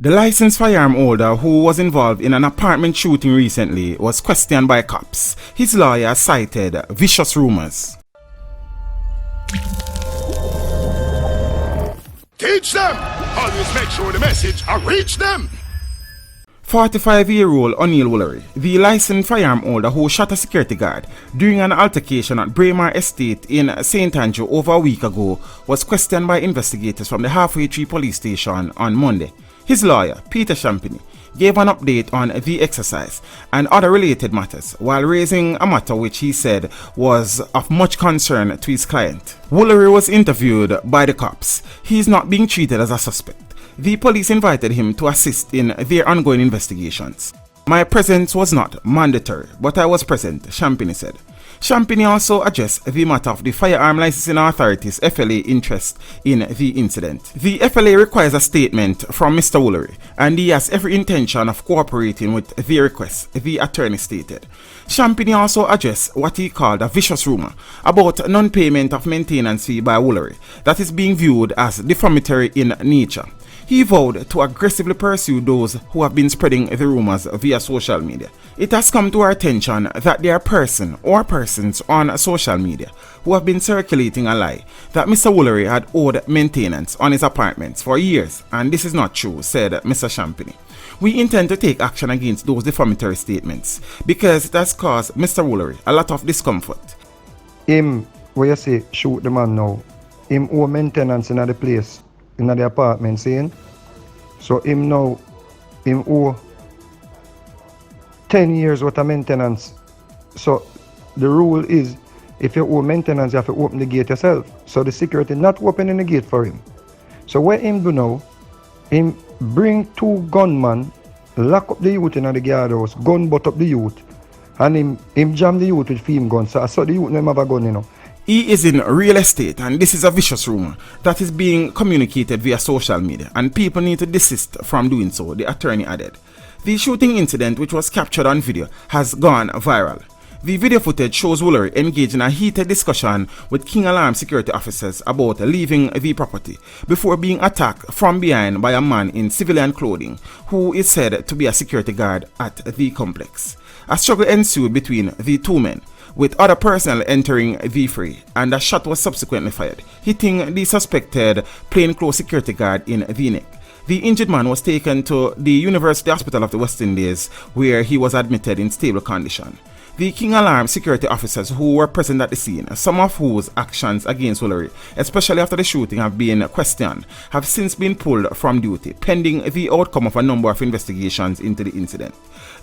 The licensed firearm holder who was involved in an apartment shooting recently was questioned by cops. His lawyer cited vicious rumors. Teach them! Always make sure the message reach them! 45-year-old O'Neil Woolery, the licensed firearm holder who shot a security guard during an altercation at Braemar Estate in St. Andrew over a week ago, was questioned by investigators from the Halfway Tree police station on Monday. His lawyer, Peter Champagny, gave an update on the exercise and other related matters while raising a matter which he said was of much concern to his client. Woolery was interviewed by the cops. He is not being treated as a suspect. The police invited him to assist in their ongoing investigations. My presence was not mandatory, but I was present, Champagny said. Champagny also addressed the matter of the Firearm Licensing Authority's FLA interest in the incident. The FLA requires a statement from Mr. Woolery, and he has every intention of cooperating with the request, the attorney stated. Champagny also addressed what he called a vicious rumor about non-payment of maintenance fee by Woolery that is being viewed as defamatory in nature. He vowed to aggressively pursue those who have been spreading the rumors via social media. It has come to our attention that there are person or persons on social media who have been circulating a lie that Mr. Woolery had owed maintenance on his apartments for years, and this is not true, said Mr. Champagny. We intend to take action against those defamatory statements because it has caused Mr. Woolery a lot of discomfort. Him, where you say shoot the man now, him owe maintenance in the place, in the apartment, saying. So him now, him owe 10 years worth of maintenance. So the rule is, if you owe maintenance, you have to open the gate yourself. So the security not opening the gate for him. So what him do now, him bring two gunmen, lock up the youth in the guardhouse, gun butt up the youth, and him jam the youth with film guns. So I saw the youth never have a gun, you know. He is in real estate, and this is a vicious rumor that is being communicated via social media, and people need to desist from doing so, the attorney added. The shooting incident, which was captured on video, has gone viral. The video footage shows Woolery engaged in a heated discussion with King Alarm security officers about leaving the property before being attacked from behind by a man in civilian clothing who is said to be a security guard at the complex. A struggle ensued between the two men, with other personnel entering the fray, and a shot was subsequently fired, hitting the suspected plainclothes security guard in the neck. The injured man was taken to the University Hospital of the West Indies, where he was admitted in stable condition. The King Alarm security officers who were present at the scene, some of whose actions against Woolery, especially after the shooting, have been questioned, have since been pulled from duty, pending the outcome of a number of investigations into the incident.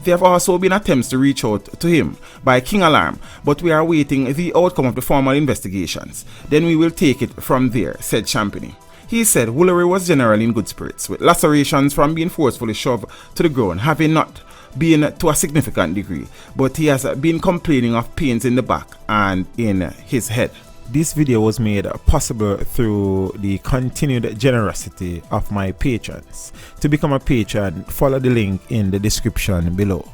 There have also been attempts to reach out to him by King Alarm, but we are awaiting the outcome of the formal investigations. Then we will take it from there, said Champagny. He said Woolery was generally in good spirits, with lacerations from being forcefully shoved to the ground having not been to a significant degree, but he has been complaining of pains in the back and in his head. This video was made possible through the continued generosity of my patrons. To become a patron, follow the link in the description below.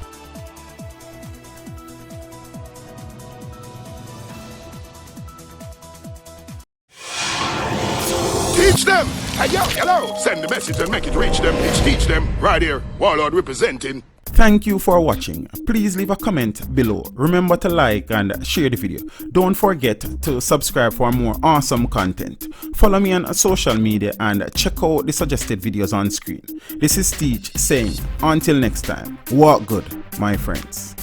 Teach them! Hey, yo, hello! Send the message and make it reach them. It's Teach Them, right here, Warlord representing. Thank you for watching. Please leave a comment below. Remember to like and share the video. Don't forget to subscribe for more awesome content. Follow me on social media and check out the suggested videos on screen. This is Teach saying, until next time, walk good, my friends.